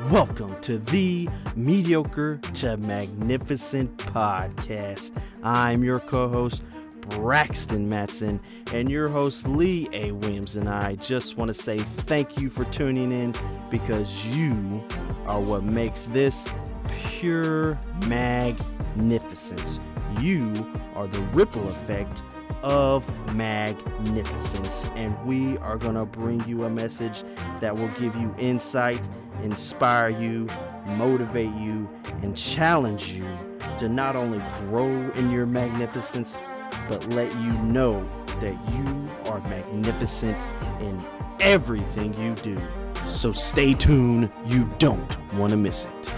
Welcome to the Mediocre to Magnificent podcast. I'm your co-host, Braxton Matson, and your host, Lee A. Williams, and I just want to say thank you for tuning in because you are what makes this pure magnificence. You are the ripple effect of magnificence, and we are going to bring you a message that will give you insight, inspire you, motivate you, and challenge you to not only grow in your magnificence, but let you know that you are magnificent in everything you do. So stay tuned, you don't want to miss it.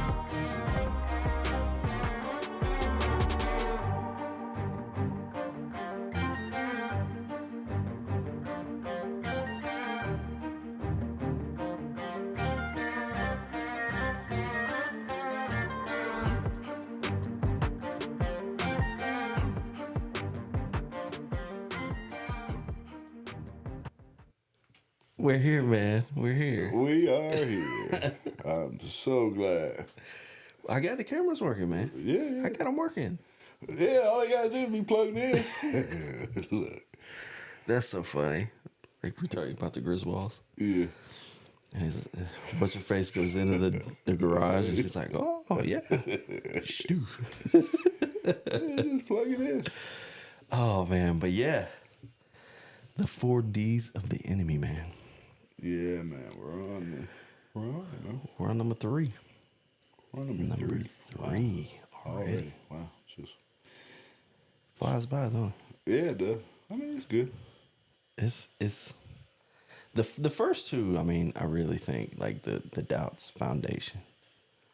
We're here, man. We're here. We are here. I'm so glad. I got the cameras working, man. Yeah. I got them working. Yeah, all you gotta do is be plugged in. Look. That's so funny. Like we talking about the Griswolds. Yeah. And he's, what's her face goes into the garage and she's like, oh, yeah. Shoo. Yeah, just plug it in. Oh, man. But yeah. The 4 Ds of the enemy, man. Yeah, man. We're on, man. We're on number 3. We're on number 3. 3 already. Wow. Just Flies by, though. yeah, it does. I mean, it's good. It's the first 2, I mean, I really think like the doubt's foundation.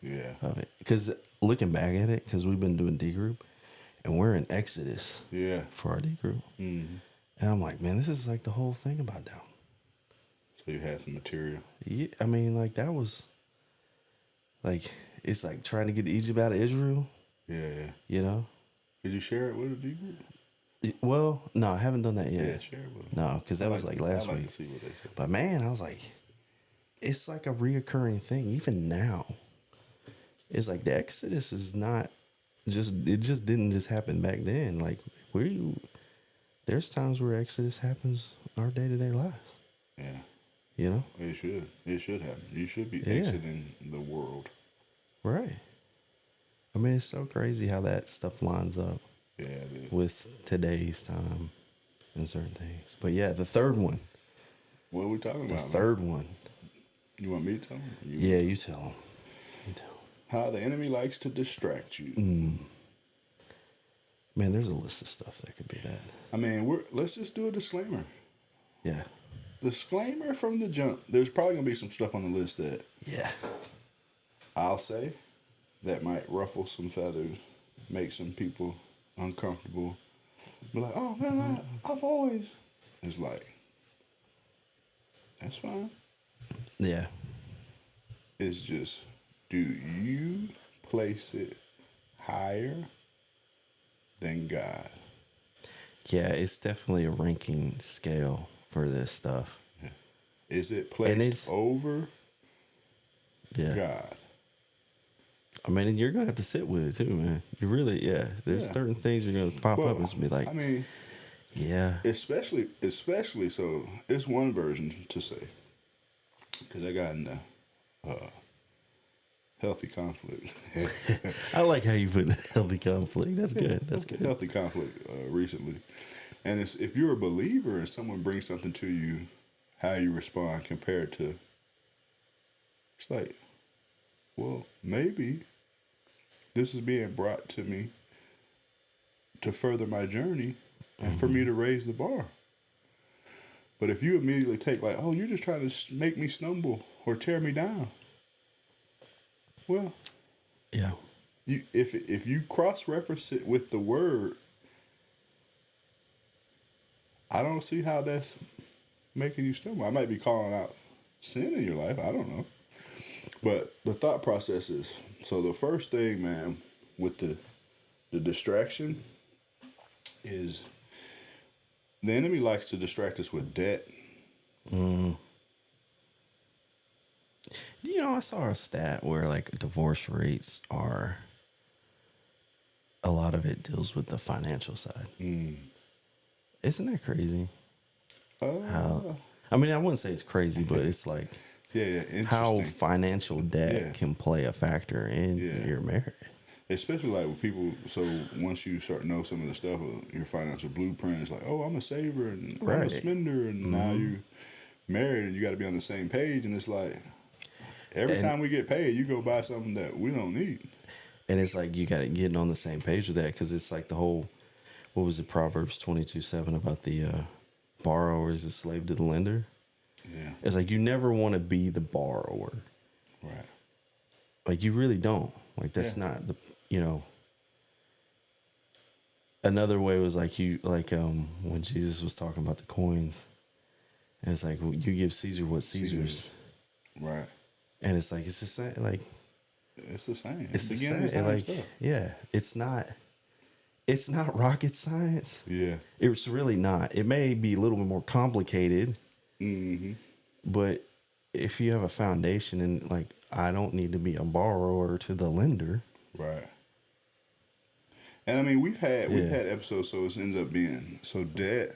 Yeah. Of it. Because looking back at it, because we've been doing D group and we're in Exodus for our D group. Mm-hmm. And I'm like, man, this is like the whole thing about doubt. So you had some material. Yeah, I mean, like that was like, it's like trying to get Egypt out of Israel. Yeah. You know? Did you share it with a D group? Well, no, I haven't done that yet. Yeah, share it with them. No, because that was like last I'd like week. to see what they said. But man, I was like, it's like a reoccurring thing. Even now, it's like the Exodus is not just, it just didn't just happen back then. Like there's times where Exodus happens in our day-to-day lives. Yeah. You know? It should. It should happen. You should be Yeah. exiting the world. Right. I mean, it's so crazy how that stuff lines up Yeah, it is. with today's time and certain things. But yeah, the third one. What are we talking The about? third one. You want me to tell him? Yeah, you tell them. You tell them. How the enemy likes to distract you. Man, there's a list of stuff that could be that. I mean, let's just do a disclaimer. Yeah. Disclaimer from the jump. There's probably gonna be some stuff on the list that Yeah. I'll say that might ruffle some feathers, make some people uncomfortable. Be like, oh man, I've always. It's like, that's fine. Yeah. It's just, do you place it higher than God? Yeah, it's definitely a ranking scale for this stuff. Is it placed over Yeah. God? I mean, and you're going to have to sit with it too, man. You really, yeah. There's certain things you're going to pop up and be like, I mean, yeah. especially so. It's one version to say, because I got in the healthy conflict. I like how you put healthy conflict. That's good. That's good. Healthy conflict recently, and it's if you're a believer and someone brings something to you, how you respond compared to. It's like, well, maybe this is being brought to me to further my journey and for me to raise the bar. But if you immediately take like, oh, you're just trying to make me stumble or tear me down. Well, Yeah. if you cross-reference it with the word, I don't see how that's making you stumble. I might be calling out sin in your life. I don't know. But the thought process is, so the first thing, man, with the distraction is the enemy likes to distract us with debt. You know, I saw a stat where like divorce rates are, a lot of it deals with the financial side. Isn't that crazy? How? I mean, I wouldn't say it's crazy, but it's like Yeah, how interesting. financial debt Yeah. can play a factor in Yeah. your marriage. Especially like with people. So once you start to know some of the stuff of your financial blueprint, it's like, oh, I'm a saver and I'm a Right. spender, and now you married and you got to be on the same page, and it's like every And- time we get paid, you go buy something that we don't need. And it's like you got to get on the same page with that, because it's like the whole, what was it, Proverbs 22:7 about the borrower is a slave to the lender. Yeah, It's like you never want to be the borrower. right. Like you really don't. Like that's Yeah. not the, you know. Another way was like when Jesus was talking about the coins, and it's like, well, you give Caesar what Caesar's. Right. And it's like it's the same. Like It's the same. it's the Beginning same. of Like stuff. yeah, it's not rocket science. Yeah. It's really not. It may be a little bit more complicated, Mm-hmm. but if you have a foundation, and like I don't need to be a borrower to the lender. Right. And I mean, we've had Yeah. episodes, so it ends up being so debt,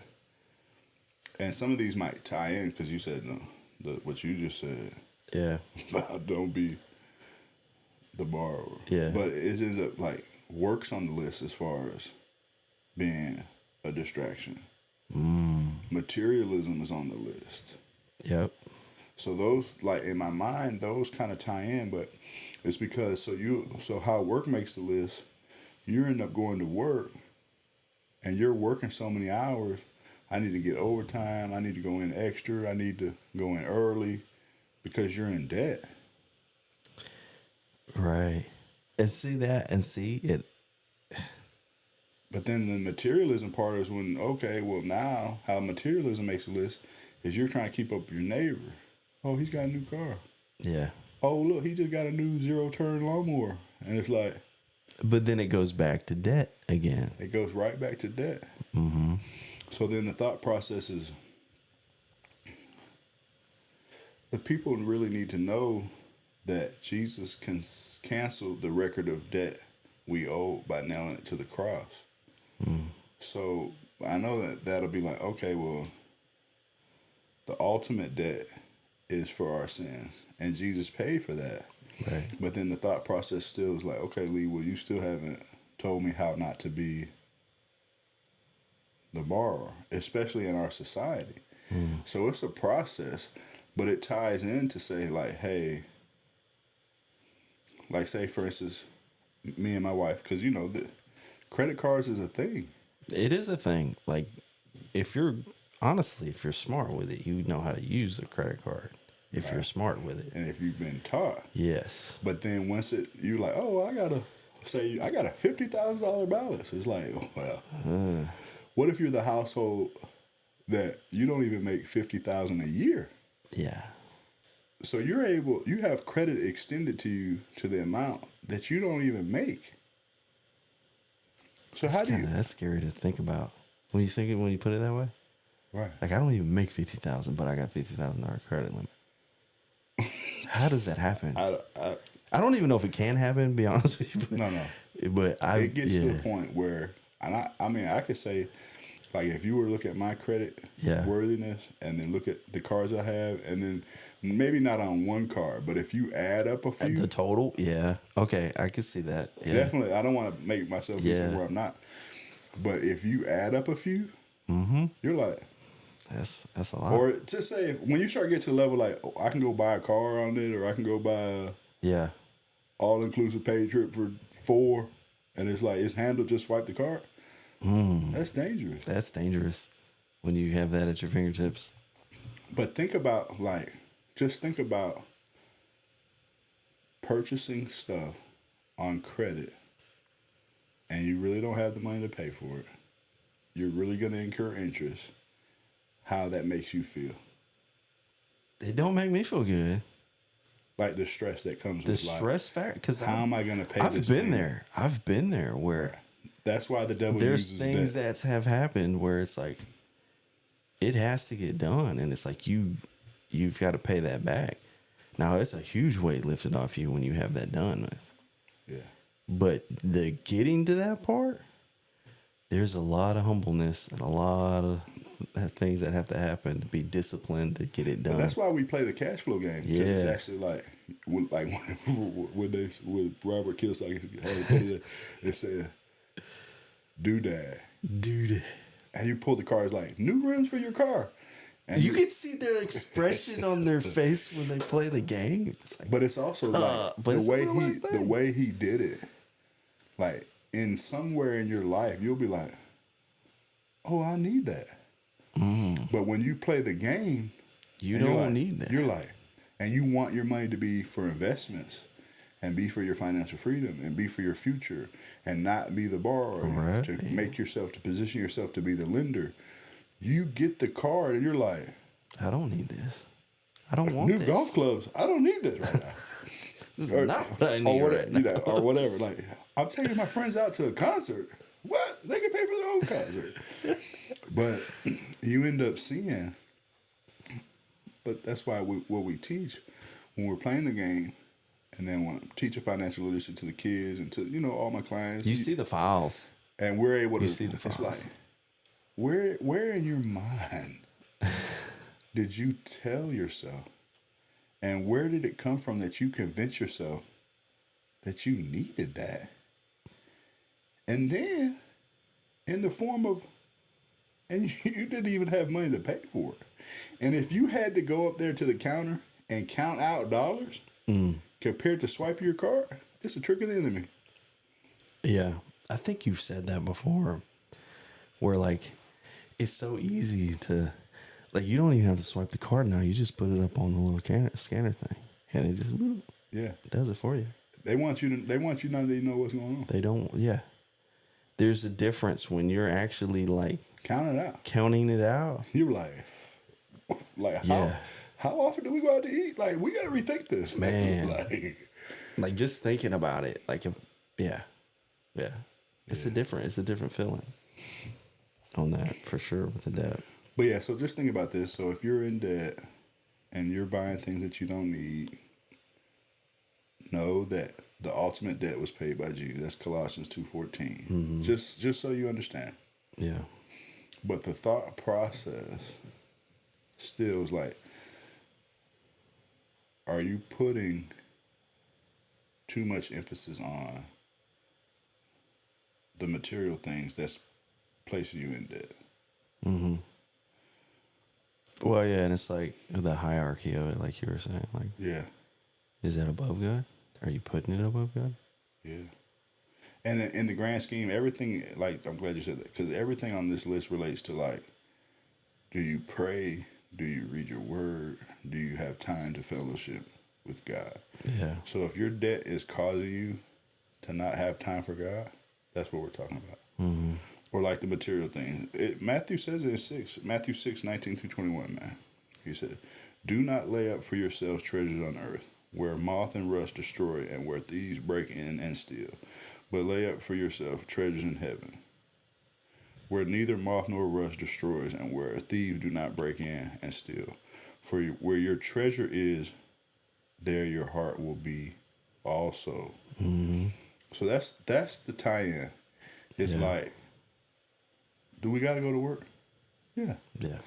and some of these might tie in because you said what you just said Yeah. about don't be the borrower. Yeah. But it ends up like works on the list as far as being a distraction. Materialism is on the list. Yep. So those, like in my mind, those kind of tie in, but it's because so how work makes the list, you end up going to work and you're working so many hours. I need to get overtime. I need to go in extra. I need to go in early because you're in debt. Right. And see it. But then the materialism part is when, okay, well now how materialism makes a list is you're trying to keep up with your neighbor. Oh, he's got a new car. Yeah. Oh, look, he just got a new 0-turn lawnmower. And it's like, But then it goes back to debt again. it goes right back to debt. Mm-hmm. So then the thought process is the people really need to know that Jesus can cancel the record of debt we owe by nailing it to the cross. So I know that that'll be like, okay, well, the ultimate debt is for our sins, and Jesus paid for that. Right. But then the thought process still is like, okay, Lee, well, you still haven't told me how not to be the borrower, especially in our society. So it's a process, but it ties in to say, like, hey, like, say, for instance, me and my wife, because, you know, the credit cards is a thing. It is a thing. Like if you're smart with it, you know how to use a credit card. If you're smart with it. And if you've been taught. Yes. But then once you're like, oh, I got a $50,000 balance. It's like, well, what if you're the household that you don't even make $50,000 a year? Yeah. So you have credit extended to you to the amount that you don't even make. So That's scary to think about when you put it that way. Right. Like I don't even make 50,000, but I got $50,000 credit limit. How does that happen? I don't even know if it can happen. To be honest with you. No. But It gets to the point where, and I mean, I could say, like, if you were to look at my credit worthiness and then look at the cards I have, and then maybe not on one card, but if you add up a few, the total, okay, I can see that. Yeah. Definitely, I don't want to make myself be somewhere I'm not. But if you add up a few, you're like, that's a lot. or just say when you start getting to the level like, oh, I can go buy a car on it, or I can go buy a all-inclusive paid trip for 4, and it's like it's handled, just swipe the card. That's dangerous. That's dangerous when you have that at your fingertips. But think about purchasing stuff on credit, and you really don't have the money to pay for it. You're really going to incur interest. How that makes you feel. It don't make me feel good. Like the stress that comes with life. The stress factor. Because how am I going to pay this? I've been there where. That's why the devil there's uses things that have happened where it's like, it has to get done. And it's like, you've got to pay that back. Now, it's a huge weight lifted off you when you have that done with. Yeah. But the getting to that part, there's a lot of humbleness and a lot of things that have to happen to be disciplined to get it done. But that's why we play the cash flow game. Because it's Yeah. actually like when Robert Kiyosaki had to put it, it said, doodad. Dude. And you pull the car, it's like, new rims for your car. And You can see their expression on their face when they play the game. It's like, but it's also like but the it's a way real he life the thing. way he did it. Like in somewhere in your life, you'll be like, "Oh, I need that." But when you play the game, you and you're don't like- need that. You're like, and you want your money to be for investments, and be for your financial freedom, and be for your future, and not be the borrower Right. to make yourself to position yourself to be the lender. You get the card, and you're like, I don't need this. I don't want new this. golf clubs. I don't need this right now. This is not what I need or right you now. know, or whatever. Like, I'm taking my friends out to a concert. What? They can pay for their own concert. But you end up seeing. But that's why what we teach when we're playing the game, and then when teaching financial literacy to the kids and to all my clients. You see the files. and we're able to. you see the it's files. like, where in your mind did you tell yourself? And where did it come from that you convinced yourself that you needed that? And then, in the form of, and you didn't even have money to pay for it. And if you had to go up there to the counter and count out dollars compared to swipe your card, it's a trick of the enemy. Yeah. I think you've said that before. Where like, it's so easy to, like, you don't even have to swipe the card now. You just put it up on the little scanner thing, and it just whoop, Yeah, does it for you. they want you not to even know what's going on. They don't. Yeah. There's a difference when you're actually like Count it out. counting it out. You're like Yeah. how often do we go out to eat? Like, we got to rethink this, Man. Like, Like, just thinking about it. Like, yeah. It's a different feeling on that for sure with the debt. but yeah, so just think about this. So if you're in debt and you're buying things that you don't need, know that the ultimate debt was paid by Jesus. That's Colossians 2:14. Just so you understand. Yeah. But the thought process still is like, are you putting too much emphasis on the material things that's placing you in debt? Well, yeah, and it's like the hierarchy of it, like you were saying. Like, Yeah, is that above God? Are you putting it above God? yeah. And in the grand scheme, everything, like, I'm glad you said that, because everything on this list relates to, like, do you pray? Do you read your word? Do you have time to fellowship with God? Yeah. So if your debt is causing you to not have time for God, that's what we're talking about. Or like the material things. Matthew says it in 6. Matthew 6:19-21, man. He said, do not lay up for yourselves treasures on earth, where moth and rust destroy and where thieves break in and steal. But lay up for yourself treasures in heaven, where neither moth nor rust destroys and where thieves do not break in and steal. For where your treasure is, there your heart will be also. So that's the tie-in. It's like, do we got to go to work? Yeah. Yeah.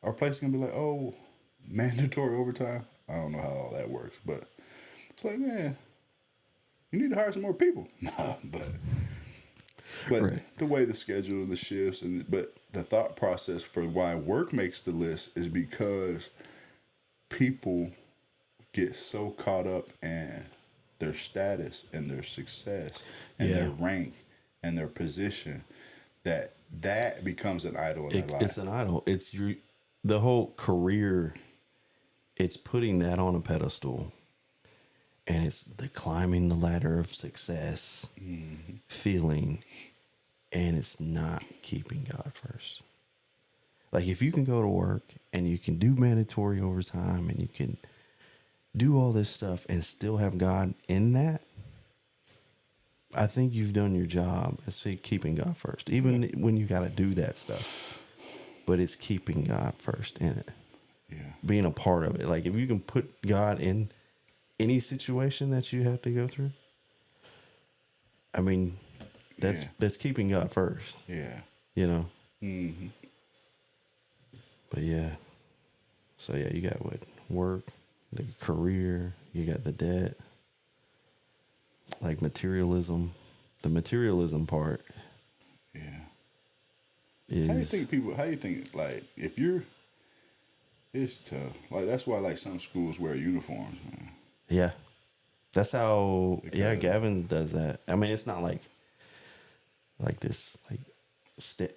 Our place is going to be like, oh, mandatory overtime. I don't know how all that works, but it's like, man, you need to hire some more people. Nah, but Right. the way the schedule and the shifts, but the thought process for why work makes the list is because people get so caught up in their status and their success and their rank and their position that becomes an idol in their life. It's an idol. It's the whole career. It's putting that on a pedestal, and it's the climbing the ladder of success, feeling, and it's not keeping God first. Like, if you can go to work and you can do mandatory overtime and you can do all this stuff and still have God in that, I think you've done your job as keeping God first, even when you got to do that stuff. But it's keeping God first in it, Yeah. being a part of it. Like, if you can put God in any situation that you have to go through, I mean, that's keeping God first. Yeah. You know. Mm-hmm. But yeah. So yeah, you got what? Work, the career, you got the debt, like materialism. The materialism part. Yeah. Is How you think like if you're it's tough. Like that's why like some schools wear uniforms, man. yeah. That's how Because Gavin does that. I mean, it's not like this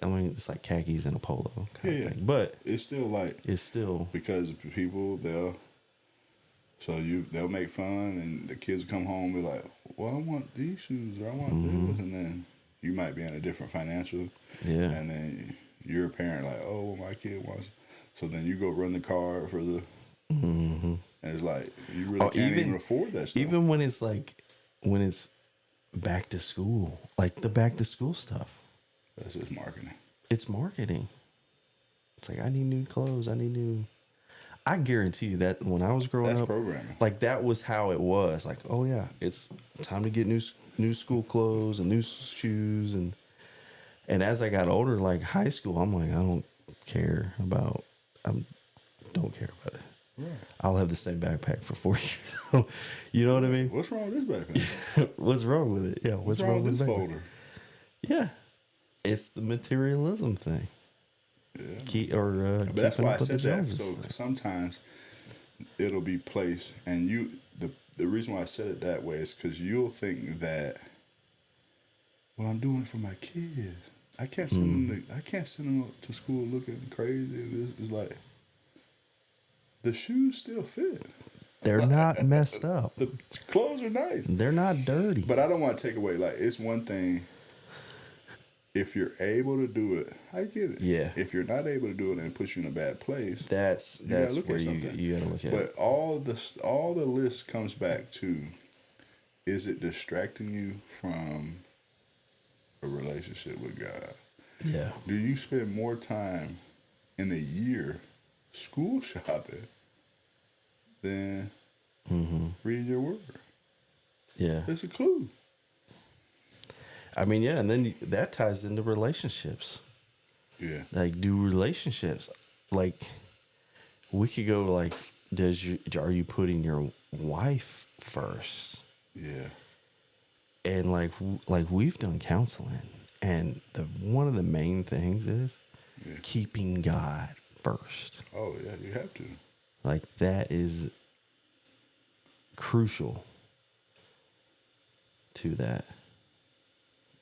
I mean, it's like khakis and a polo kind of thing. But it's still like it's still because people they'll make fun and the kids come home and be like, well, I want these shoes or I want this, and then you might be in a different financial, and then you're a parent like, oh, well, my kid wants, so then you go run the card for the, and it's like you really can't even afford that stuff. Even when it's back to school, like the back to school stuff. That's just marketing. It's marketing. It's like I need new clothes. I guarantee you that when I was growing up, programming. like that was how it was. Like, oh yeah, it's time to get new school clothes and new shoes, and as I got older, like high school, I'm like, I don't care about it. Right. I'll have the same backpack for 4 years. You know what I mean? What's wrong with this backpack? What's wrong with it? Yeah, what's wrong with this backpack? folder? Yeah, it's the materialism thing. Yeah. But that's why I said that. Joneses So thing. sometimes it'll be placed, and the reason why I said it that way is because you'll think that, well, I'm doing it for my kids. I can't send them to school looking crazy. It's like the shoes still fit. They're not messed up. The clothes are nice. They're not dirty. But I don't want to take away. Like it's one thing. If you're able to do it, I get it. Yeah. If you're not able to do it and it puts you in a bad place, That's where you gotta look at it. But all the list comes back to: is it distracting you from a relationship with God? Yeah. Do you spend more time in a year school shopping than reading your word? Yeah. It's a clue. I mean, yeah, and then that ties into relationships. Yeah. Like, do relationships, like, we could go like, are you putting your wife first? Yeah. And like we've done counseling, and one of the main things is keeping God first. Oh yeah, you have to. Like that is crucial to that.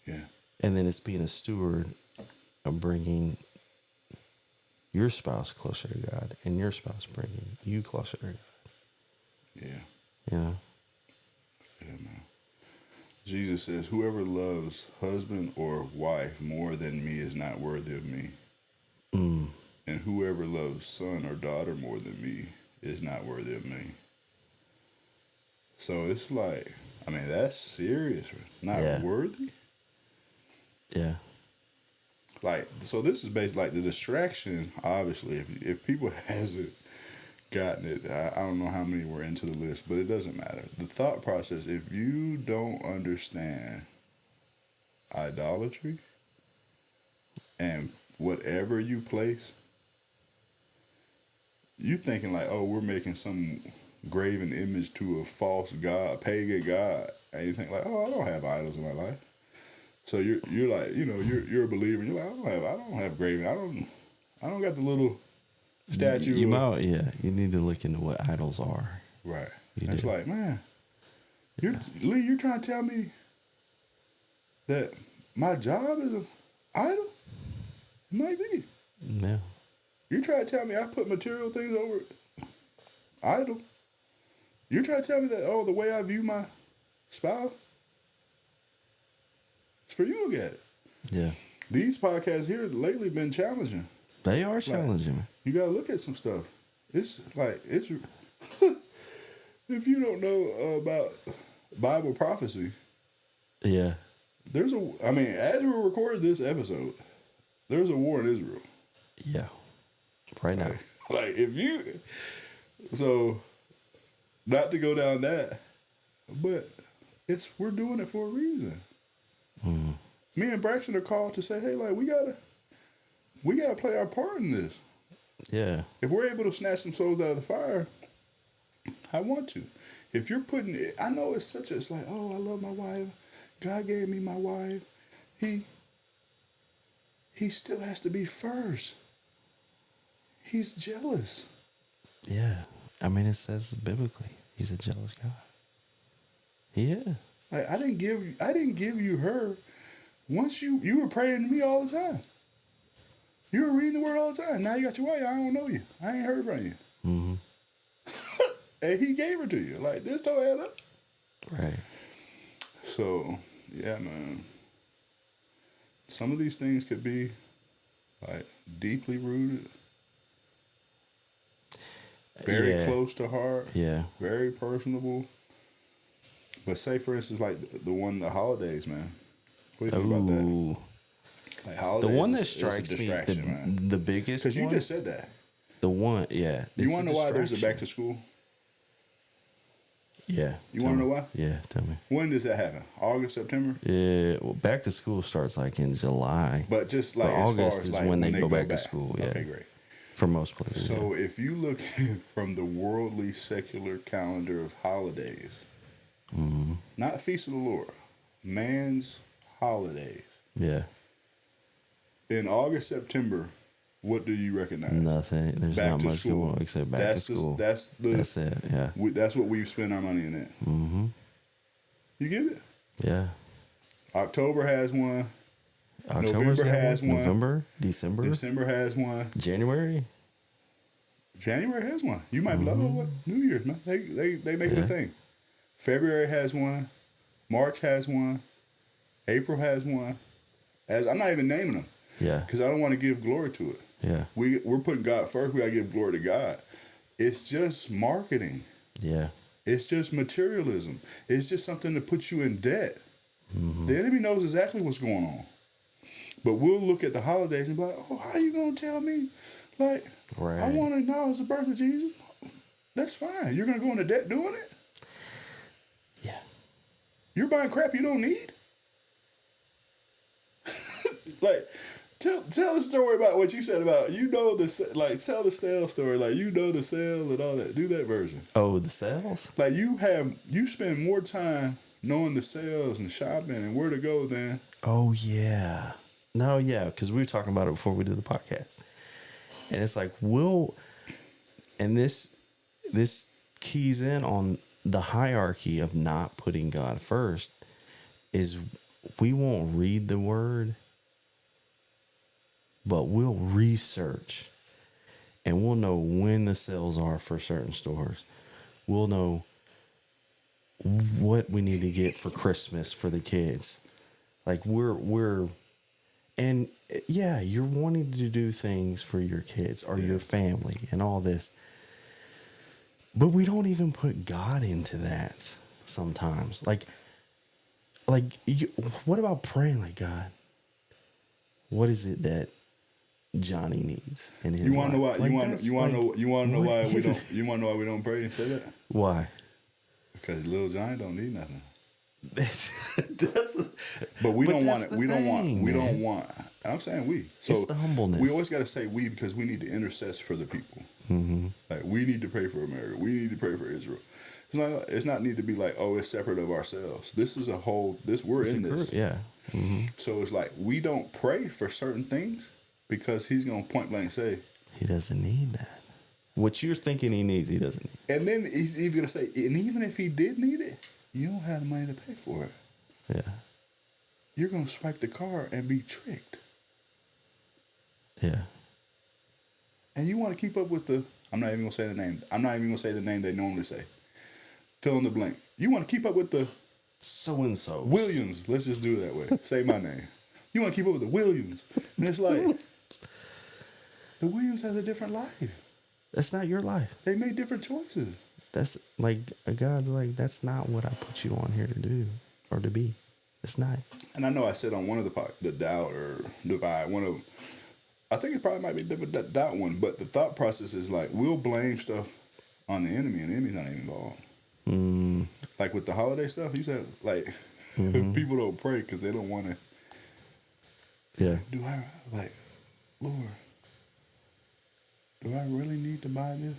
Yeah. And then it's being a steward of bringing your spouse closer to God, and your spouse bringing you closer to God. Yeah. You know? Yeah, man. Jesus says, whoever loves husband or wife more than me is not worthy of me. And whoever loves son or daughter more than me is not worthy of me. So it's like, I mean, that's serious. Not worthy? Yeah. Like, so this is basically like the distraction, obviously. If people hasn't gotten it, I don't know how many were into the list, but it doesn't matter. The thought process, if you don't understand idolatry and whatever you place, you thinking like, oh, we're making some graven image to a false god, pagan god, and you think like, oh, I don't have idols in my life. So you're like, you know, you're a believer, and you're like, I don't have graven, I don't got the little statue. You need to look into what idols are. Right. It's like, man, Lee, you're trying to tell me that my job is an idol? It might be. Yeah. You're trying to tell me I put material things over idol? You're trying to tell me that, oh, the way I view my spouse? It's for you to look at it. Yeah. These podcasts here lately been challenging. They are challenging. Like, you got to look at some stuff. It's like, it's if you don't know about Bible prophecy. Yeah. As we're recording this episode, there's a war in Israel. Yeah. Right now. Like if you, so not to go down that, but we're doing it for a reason. Mm. Me and Braxton are called to say, hey, like we gotta play our part in this. Yeah. If we're able to snatch some souls out of the fire, I want to. If you're putting it, I know it's like, oh, I love my wife. God gave me my wife. He still has to be first. He's jealous. Yeah. I mean, it says biblically, he's a jealous God. Yeah. Like I didn't give you her. Once you were praying to me all the time. You were reading the word all the time. Now you got your wife. I don't know you. I ain't heard from you. Mm-hmm. And he gave her to you. Like, this don't add up. Right. So, yeah, man. Some of these things could be, like, deeply rooted. Very close to heart. Yeah. Very personable. But say, for instance, like, the holidays, man. What do you think about that? Like, holidays the one that is strikes a me man. the biggest because you just said that. The one, yeah. You want to know why there's a back to school? Yeah. You want to know why? Yeah, tell me. When does that happen? August, September? Yeah, well, back to school starts like in July. But just like but as August far as is like when they go back to school. Yeah. Okay, great. For most places. So if you look from the worldly secular calendar of holidays, not Feast of the Lord, man's holidays. Yeah. In August, September, what do you recognize? Nothing. There's back not to much school. going on except back to school. That's it. Yeah. That's what we spend our money in. That. Mm-hmm. You get it? Yeah. October has one. October's November has one. November, December has one. January has one. You might be like, oh, what? New Year's, man. They make it a thing. February has one. March has one. April has one. I'm not even naming them. Yeah. Because I don't want to give glory to it. Yeah. We're putting God first. We got to give glory to God. It's just marketing. Yeah. It's just materialism. It's just something to put you in debt. Mm-hmm. The enemy knows exactly what's going on. But we'll look at the holidays and be like, oh, how you going to tell me? Like, I want to acknowledge the birth of Jesus. That's fine. You're going to go into debt doing it? Yeah. You're buying crap you don't need? Like, tell the story about what you said about, tell the sales story. Like, the sale and all that. Do that version. Oh, the sales? Like, you spend more time knowing the sales and shopping and where to go than. Oh, yeah. No, yeah, because we were talking about it before we did the podcast. And it's like, and this keys in on the hierarchy of not putting God first, is we won't read the word, but we'll research and we'll know when the sales are for certain stores. We'll know what we need to get for Christmas for the kids. Like and yeah, you're wanting to do things for your kids or your family and all this. But we don't even put God into that sometimes. Like what about praying like, God, what is it that Johnny needs in his life? You want to know why? Like, you want to know why we don't? You want to know why we don't pray and say that? Why? Because little Johnny don't need nothing. But we don't want it. We don't want. I'm saying we. So it's the humbleness. We always got to say we because we need to intercess for the people. Mm-hmm. Like we need to pray for America. We need to pray for Israel. It's not need to be like, oh, it's separate of ourselves. This is a whole. We're in this. Yeah. Mm-hmm. So it's like we don't pray for certain things because he's gonna point blank say he doesn't need that. What you're thinking he needs, he doesn't need. And then he's even gonna say, and even if he did need it, you don't have the money to pay for it. Yeah. You're gonna swipe the card and be tricked. Yeah. And you want to keep up with I'm not even gonna say the name. I'm not even gonna say the name they normally say. Fill in the blank. You want to keep up with the so and so Williams. Let's just do it that way. Say my name. You want to keep up with the Williams, and it's like the Williams has a different life. That's not your life. They made different choices. That's like God's like, that's not what I put you on here to do or to be. It's not. And I know I said on one of the doubt or divide, I think it probably might be the doubt one, but the thought process is like we'll blame stuff on the enemy and the enemy's not even involved. Like with the holiday stuff, you said like people don't pray because they don't want to. Yeah. Do I like, Lord? Do I really need to buy this?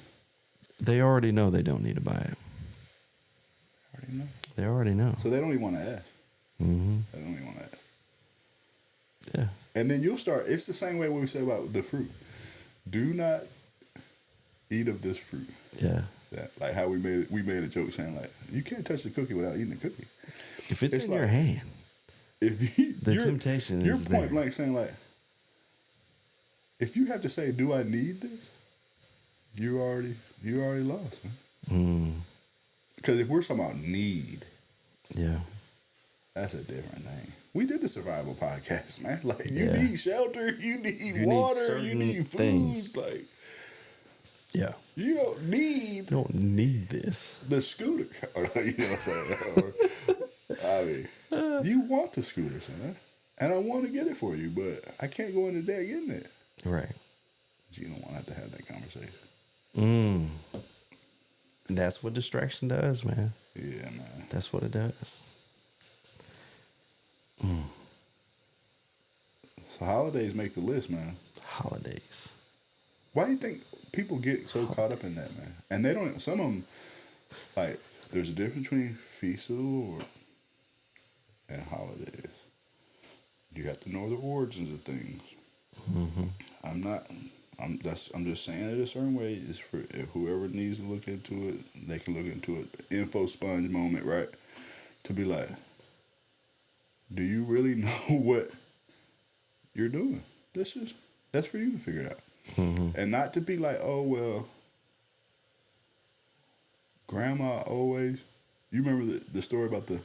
They already know they don't need to buy it. I already know. They already know. So they don't even want to ask. Mm-hmm. They don't even want to ask. Yeah. And then you'll start. It's the same way we say about the fruit. Do not eat of this fruit. Yeah. That like how we made a joke saying like you can't touch the cookie without eating the cookie. If it's in like, your hand, if you, the temptation is you're point there. blank saying like, if you have to say, "Do I need this?" You already lost, man. Because if we're talking about need, Yeah. that's a different thing. We did the survival podcast, man. Like you Yeah. need shelter, you need need water, you certain need food. things. Like Yeah. you don't need You don't need this. the scooter. You know what I'm saying? I mean, you want the scooter, son, and I want to get it for you, but I can't go into debt getting it. Right. You don't want to have that conversation. That's what distraction does, man. Yeah, man. That's what it does. So holidays make the list, man. Holidays. Why do you think people get so caught up in that, man? And they don't. Some of them, like, there's a difference between feast of the Lord and holidays. You have to know the origins of things. I'm just saying it a certain way. It's for if whoever needs to look into it, they can look into it. Info sponge moment, right? To be like, do you really know what you're doing? That's for you to figure out. And not to be like, oh well, grandma always. You remember the story about the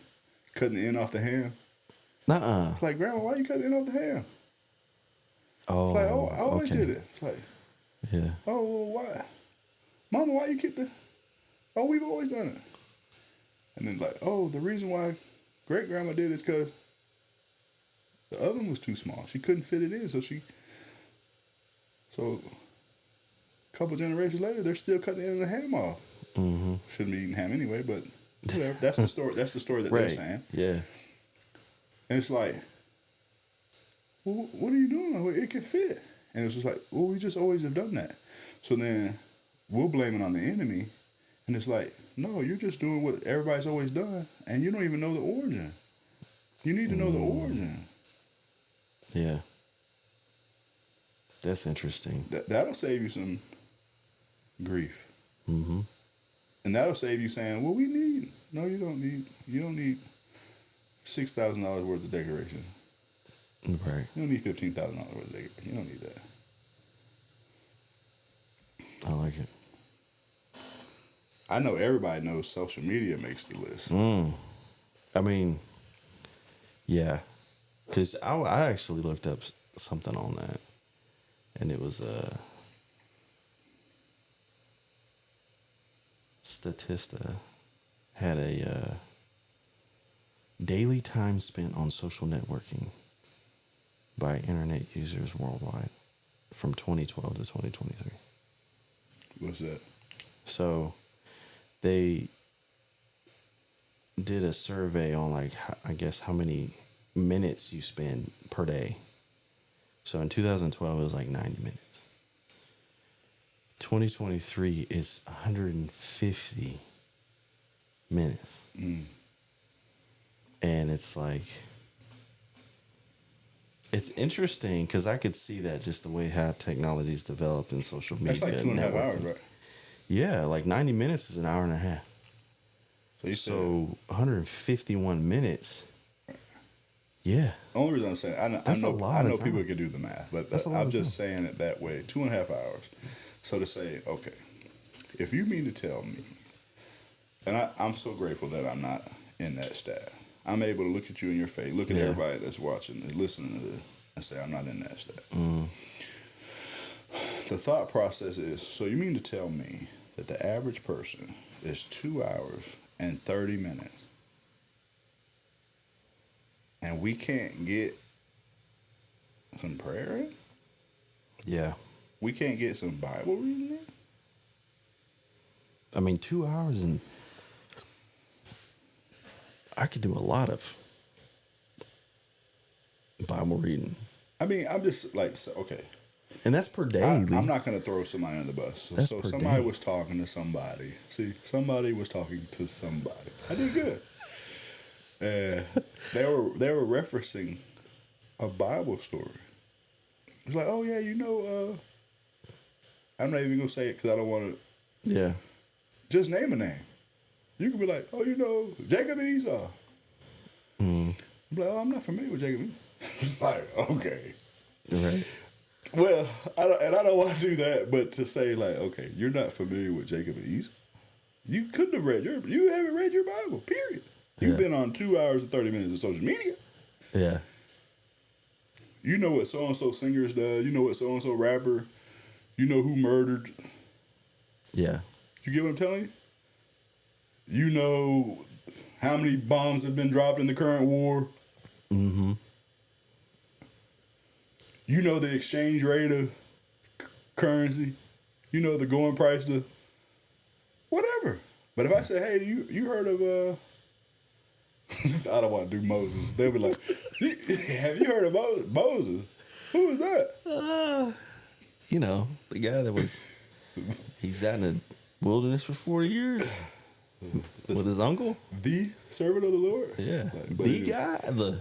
cutting the end off the ham? It's like, grandma, why you cutting the end off the ham? Oh. It's like, oh, I always okay. did it. It's like, Yeah. oh, well, why? Mama, why you keep the... Oh, we've always done it. And then like, oh, the reason why great-grandma did is because the oven was too small. She couldn't fit it in, so a couple generations later, they're still cutting the end of the ham off. Shouldn't be eating ham anyway, but whatever. That's the story. That's the story that they're saying. Yeah. And it's like, well, what are you doing? Well, it can fit. And it's just like, well, we just always have done that. So then we'll blame it on the enemy. And it's like, no, you're just doing what everybody's always done. And you don't even know the origin. You need to know the origin. Yeah. That's interesting. That'll save you some grief. Mm-hmm. And that'll save you saying, well, you don't need $6,000 worth of decoration. Right. You don't need $15,000 worth of decoration. You don't need that. I like it. I know everybody knows social media makes the list. I mean, yeah. Because I actually looked up something on that. And it was Statista had a daily time spent on social networking by internet users worldwide from 2012 to 2023. What's that? So they did a survey on like, I guess, how many minutes you spend per day. So in 2012, it was like 90 minutes. 2023 is 150 minutes. And it's like, it's interesting because I could see that just the way how technology's developed in social media. That's like 2.5 hours, networking. right? Yeah, like 90 minutes is an hour and a half. So 151 minutes. Yeah. The only reason I'm saying, I know people can do the math, but I'm just saying it that way. 2.5 hours. So to say, okay, if you mean to tell me, and I'm so grateful that I'm not in that stat. I'm able to look at you in your face, look at everybody that's watching and listening to this, and say, I'm not in that stat. The thought process is, so you mean to tell me that the average person is 2 hours and 30 minutes, and we can't get some prayer in? Yeah. We can't get some Bible reading in? I mean, 2 hours and I could do a lot of Bible reading. I mean, I'm just like, okay. And that's per day. I'm not going to throw somebody under the bus. That's So per somebody day. was talking to somebody. See, somebody was talking to somebody. I did good. They were referencing a Bible story. It's like, oh yeah, I'm not even gonna say it because I don't want to. Yeah. Just name a name. You could be like, oh, Jacob and Esau. I'm like, oh, I'm not familiar with Jacob and Esau. It's like, okay. Right. Well, I don't want to do that, but to say like, okay, you're not familiar with Jacob and Esau. You couldn't have you haven't read your Bible, period. You've been on 2 hours and 30 minutes of social media. Yeah. You know what so-and-so singers does. You know what so-and-so rapper. You know who murdered. Yeah. You get what I'm telling you? You know how many bombs have been dropped in the current war. Mm-hmm. You know the exchange rate of currency. You know the going price to whatever. But if I say, hey, you heard of I don't want to do Moses. They'll be like, have you heard of Moses? Who is that? The guy that he's out in the wilderness for 40 years with his uncle. The servant of the Lord? Yeah. Like, The guy, the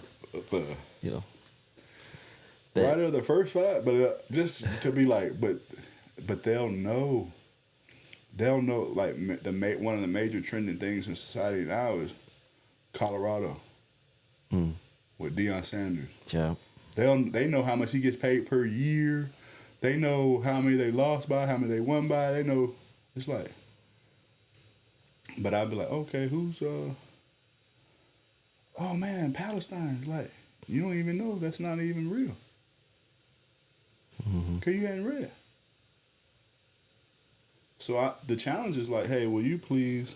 writer of the first five. But just to be like, but they'll know. They'll know, like, one of the major trending things in society now is Colorado with Deion Sanders. Yeah. They know how much he gets paid per year. They know how many they lost by, how many they won by. They know. It's like, but I'd be like, okay, who's oh man, Palestine's like, you don't even know that's not even real. Cause you hadn't read. So the challenge is like, hey, will you please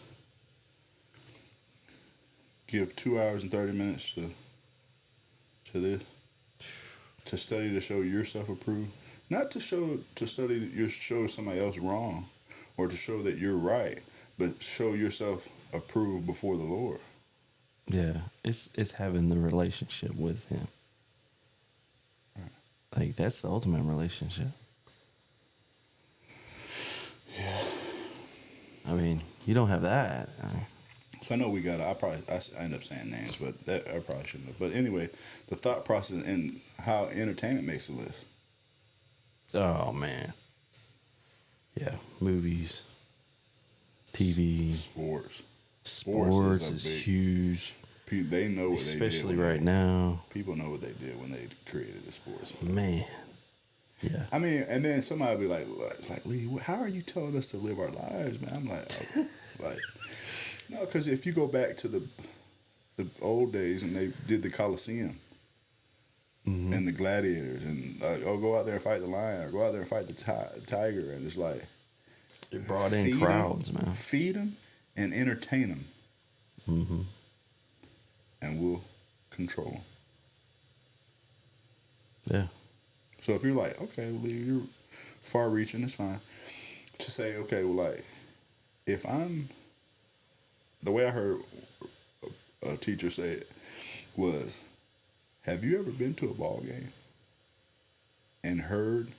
give 2 hours and 30 minutes to this, to study to show yourself approved, not to study to show somebody else wrong, or to show that you're right, but show yourself approved before the Lord. Yeah, it's having the relationship with Him. Right. Like that's the ultimate relationship. Yeah. I mean, you don't have that. So I know we got. I end up saying names, but I probably shouldn't have. But anyway, the thought process and how entertainment makes a list. Oh man. Yeah, movies, TV, Sports is huge. They know what especially they did. Right now. People know what they did when they created the sports. Man. Yeah. I mean, and then somebody will be like, Lee, how are you telling us to live our lives, man? I'm like, okay. No, because if you go back to the old days and they did the Coliseum and the gladiators and go out there and fight the lion or go out there and fight the tiger, and it's like it brought in crowds, man. Feed them and entertain them, and we'll control them. Yeah. So if you're like, okay, well, you're far-reaching, it's fine. To say, okay, well, like, if I'm... The way I heard a teacher say it was, have you ever been to a ball game and heard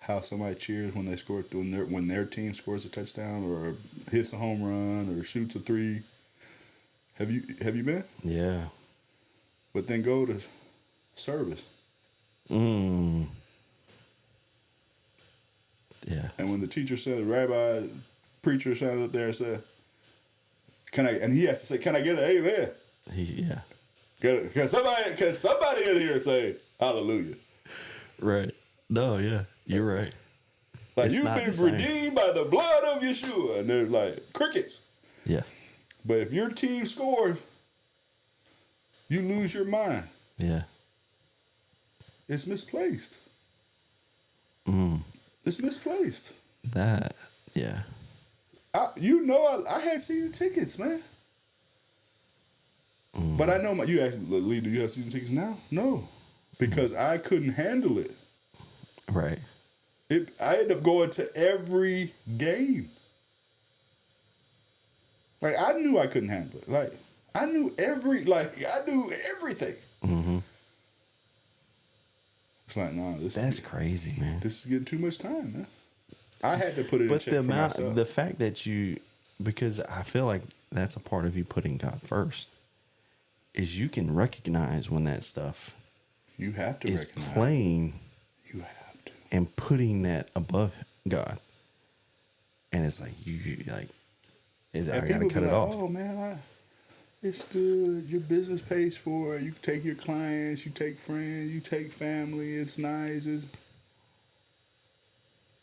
how somebody cheers when they score, when their team scores a touchdown or hits a home run or shoots a three? Have you been? Yeah. But then go to service. Yeah. And when the teacher said, preacher stands up there and said, and he has to say, can I get an amen? Yeah. Can somebody in here say hallelujah? Right. No, yeah. You're right. Like, It's you've not been the same. redeemed by the blood of Yeshua. And they're like, crickets. Yeah. But if your team scores, you lose your mind. Yeah. It's misplaced. It's misplaced. That, yeah. I had season tickets, man. But I know you asked Lee, do you have season tickets now? No. Because I couldn't handle it. Right. I ended up going to every game. Like, I knew I couldn't handle it. Like, I knew everything. Mm-hmm. It's like, no, That's crazy, man. This is getting too much time, man. I had to put it in check for myself. The fact that because I feel like that's a part of you putting God first, is you can recognize when that stuff you have to is recognize playing. You have to. And putting that above God. And it's like, I got to cut it off. Oh, man, it's good. Your business pays for it. You take your clients, you take friends, you take family. It's nice.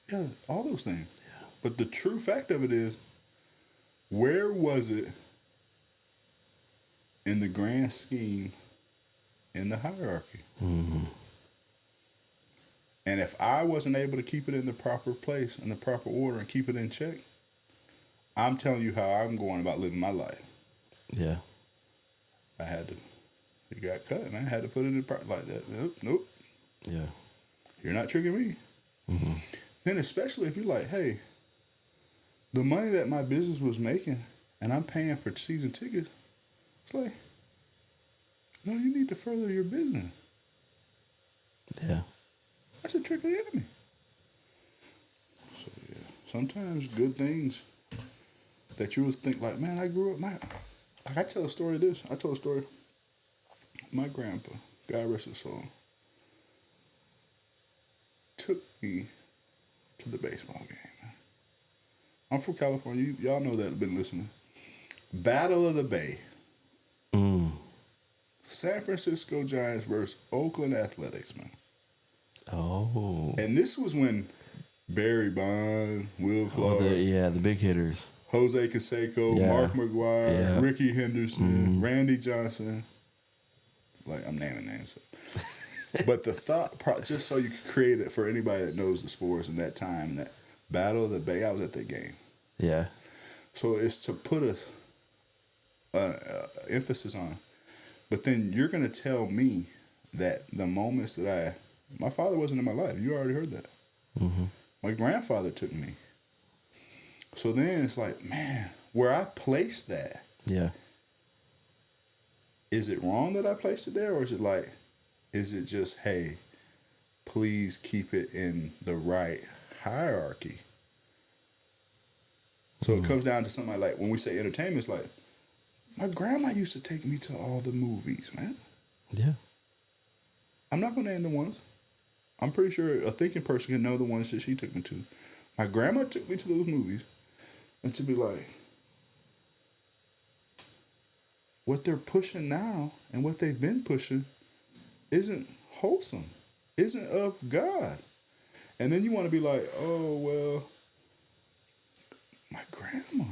Yeah, all those things. Yeah. But the true fact of it is, where was it in the grand scheme in the hierarchy? Mm-hmm. And if I wasn't able to keep it in the proper place, in the proper order, and keep it in check, I'm telling you how I'm going about living my life. Yeah. I had to. It got cut, and I had to put it in like that. Nope. Yeah. You're not tricking me. Mm-hmm. Then especially if you're like, hey, the money that my business was making, and I'm paying for season tickets, it's like, no, you need to further your business. Yeah. That's a trick of the enemy. So yeah, sometimes good things that you would think like, man, I grew up, I tell a story of this. I told a story. My grandpa, God rest his soul, took me to the baseball game. I'm from California. Y'all know that have been listening. Battle of the Bay. Mm. San Francisco Giants versus Oakland Athletics, man. Oh. And this was when Barry Bonds, Will Clark, the big hitters. Jose Canseco, Mark McGwire, Ricky Henderson, Randy Johnson. Like, I'm naming names. But the thought, just so you could create it for anybody that knows the sports in that time, that Battle of the Bay, I was at that game. Yeah. So it's to put a emphasis on. But then you're going to tell me that the moments that my father wasn't in my life. You already heard that. Mm-hmm. My grandfather took me. So then it's like, man, where I placed that. Yeah. Is it wrong that I placed it there? Or is it just, hey, please keep it in the right hierarchy? So it comes down to something like, when we say entertainment, it's like, my grandma used to take me to all the movies, man. Yeah. I'm not going to name the ones. I'm pretty sure a thinking person can know the ones that she took me to. My grandma took me to those movies, and to be like, what they're pushing now and what they've been pushing isn't wholesome, isn't of God. And then you want to be like, oh, well, my grandma.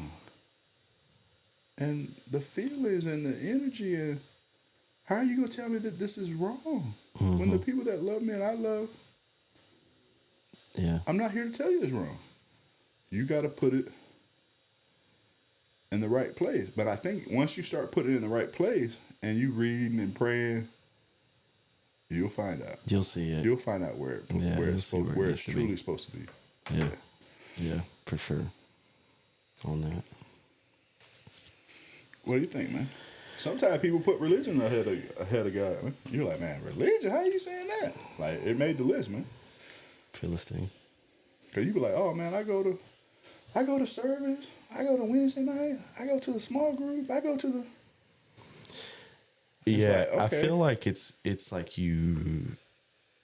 And the feelings and the energy, and how are you going to tell me that this is wrong? Mm-hmm. When the people that love me and I love, I'm not here to tell you it's wrong. You got to put it in the right place. But I think once you start putting it in the right place and you reading and praying, you'll find out. You'll see it. You'll find out where it's truly supposed to be. Yeah, for sure. On that. What do you think, man? Sometimes people put religion ahead of God, man. You're like, man, religion? How are you saying that? Like, it made the list, man. Philistine. Cause you be like, oh man, I go to service, I go to Wednesday night, I go to the small group, I go to the. Yeah, like, okay. I feel like it's like you,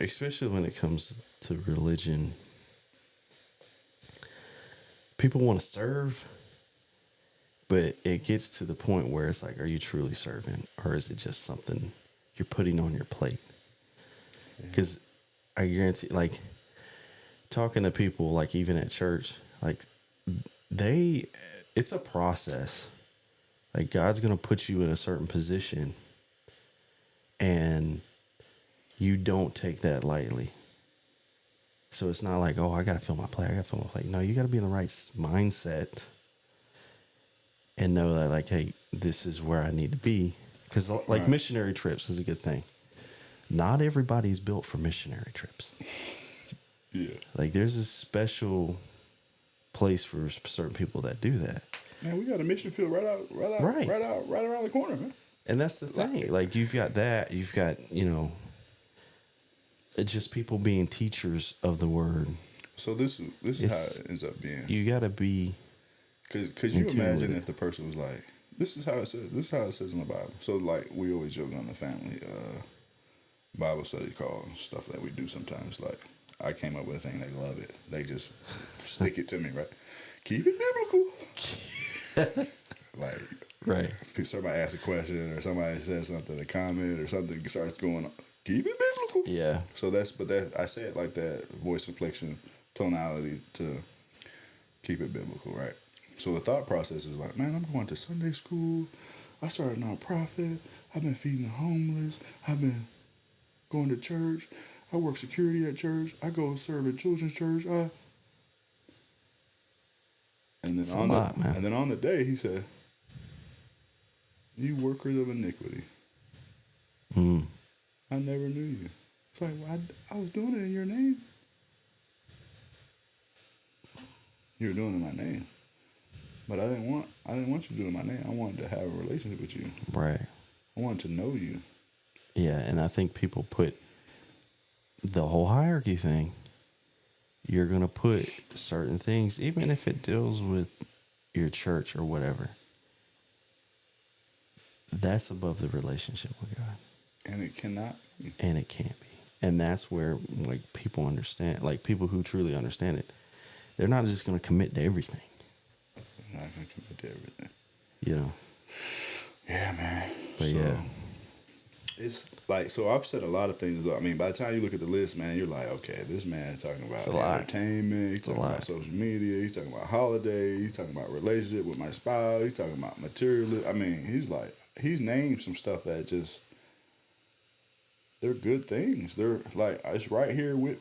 especially when it comes to religion, people want to serve, but it gets to the point where it's like, are you truly serving, or is it just something you're putting on your plate? Because I guarantee, like, talking to people, like even at church, like it's a process. Like, God's going to put you in a certain position, and you don't take that lightly. So it's not like, oh, I got to fill my plate. No, you got to be in the right mindset and know that, like, hey, this is where I need to be. Because, like, missionary trips is a good thing. Not everybody's built for missionary trips. Yeah. Like, there's a special place for certain people that do that. Man, we got a mission field right around the corner, man. And that's the thing. Like, you've got that. You've got, it's just people being teachers of the word. So this is how it ends up being. You got to be. Because you imagine if the person was like, this is how it says. This is how it says in the Bible. So like we always joke on the family Bible study call stuff that we do sometimes. Like I came up with a thing. They love it. They just stick it to me, right? Keep it biblical. Like right. If somebody asks a question or somebody says something, a comment or something starts going on. Keep it biblical. Yeah. So I say it like that, voice inflection, tonality to keep it biblical, right? So the thought process is like, man, I'm going to Sunday school. I started a nonprofit. I've been feeding the homeless. I've been going to church. I work security at church. I go serve at children's church. And then on the day, he said, you workers of iniquity. I never knew you. It's like, well, I was doing it in your name. You were doing it in my name. But I didn't want you to do it in my name. I wanted to have a relationship with you. Right. I wanted to know you. Yeah, and I think people put the whole hierarchy thing. You're going to put certain things, even if it deals with your church or whatever. That's above the relationship with God. And it cannot be. And it can't be. And that's where like people understand, like people who truly understand it, they're not just going to commit to everything. They're not going to commit to everything. You know? Yeah, man. But yeah. It's like, so I've said a lot of things. I mean, by the time you look at the list, man, you're like, okay, this man's talking about entertainment. He's talking about social media. He's talking about holidays. He's talking about relationship with my spouse. He's talking about material. I mean, he's named some stuff that just, they're good things. They're like, it's right here with,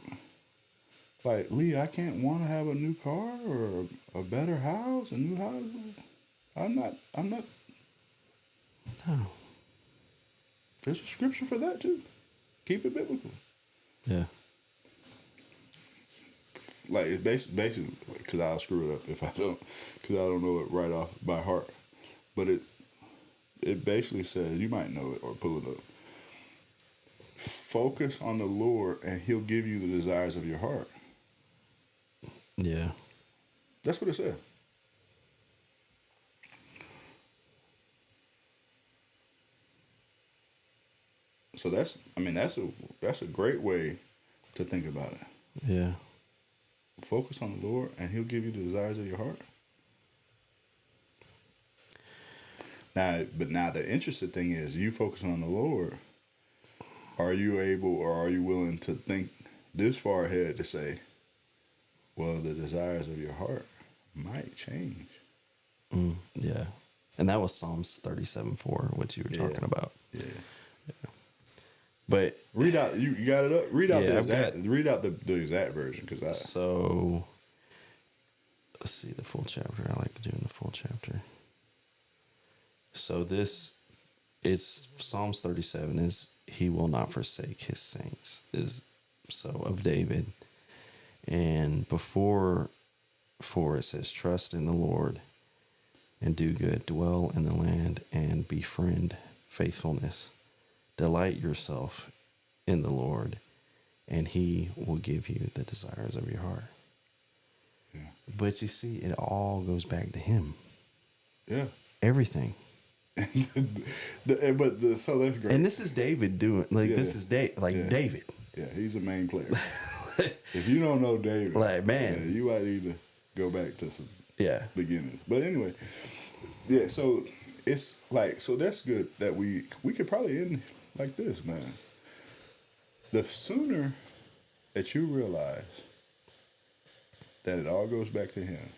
like, Lee, I can't want to have a new car or a better house, a new house. I'm not. No. There's a scripture for that too. Keep it biblical. Yeah. Like it's basically because I'll screw it up if I don't know it right off by heart. But it basically says, you might know it or pull it up. Focus on the Lord and He'll give you the desires of your heart. Yeah. That's what it said. So that's a great way to think about it. Yeah. Focus on the Lord and He'll give you the desires of your heart. Now the interesting thing is, you focus on the Lord. Are you able or are you willing to think this far ahead to say, well, the desires of your heart might change? Yeah. And that was Psalms 37:4, what you were talking about. Yeah. But read out, you got it up? Read out the exact version. So, let's see the full chapter. I like doing the full chapter. So it's Psalms 37 is, He will not forsake His saints, is so of David. And before it says, trust in the Lord and do good, dwell in the land and befriend faithfulness. Delight yourself in the Lord, and He will give you the desires of your heart. Yeah. But you see, it all goes back to Him. Yeah. Everything. So that's great. And this is David doing, this is David. Yeah, he's a main player. If you don't know David, like, man, you might need to go back to some beginnings. But anyway, yeah, so it's like, so that's good that we could probably end like this, man. The sooner that you realize that it all goes back to Him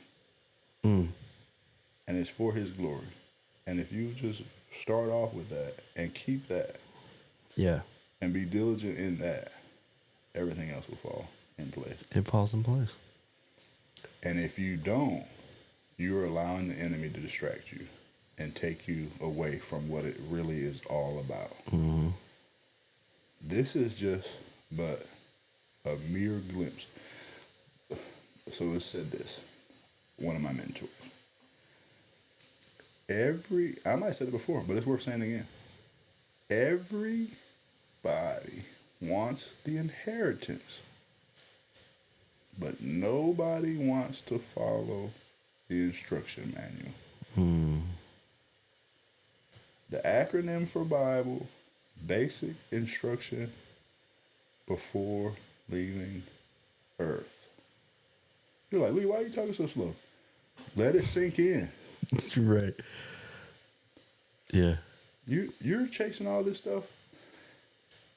and it's for His glory, and if you just start off with that and keep that, and be diligent in that, everything else will fall in place. It falls in place. And if you don't, you're allowing the enemy to distract you and take you away from what it really is all about. Mm-hmm. This is just but a mere glimpse. So it said this, one of my mentors. I might have said it before, but it's worth saying again. Everybody wants the inheritance, but nobody wants to follow the instruction manual. The acronym for Bible, basic instruction before leaving earth. You're like, Lee, why are you talking so slow? Let it sink in. Right. Yeah. You're chasing all this stuff,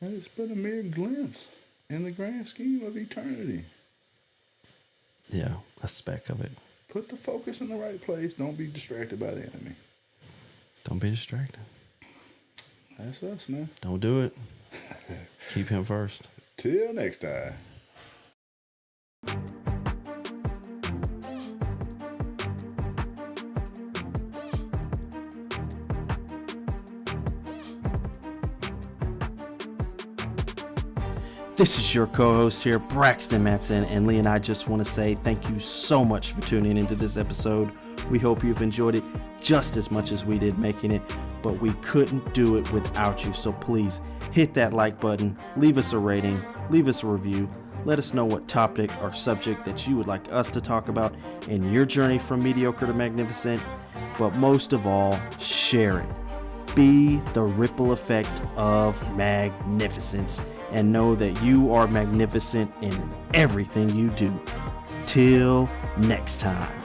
and it's but a mere glimpse in the grand scheme of eternity. Yeah, a speck of it. Put the focus in the right place. Don't be distracted by the enemy. Don't be distracted. That's us, man. Don't do it. Keep him first. Till next time. This is your co-host here, Braxton Matson, and Lee and I just want to say thank you so much for tuning into this episode. We hope you've enjoyed it just as much as we did making it, but we couldn't do it without you. So please hit that like button, leave us a rating, leave us a review. Let us know what topic or subject that you would like us to talk about in your journey from mediocre to magnificent. But most of all, share it. Be the ripple effect of magnificence and know that you are magnificent in everything you do. Till next time.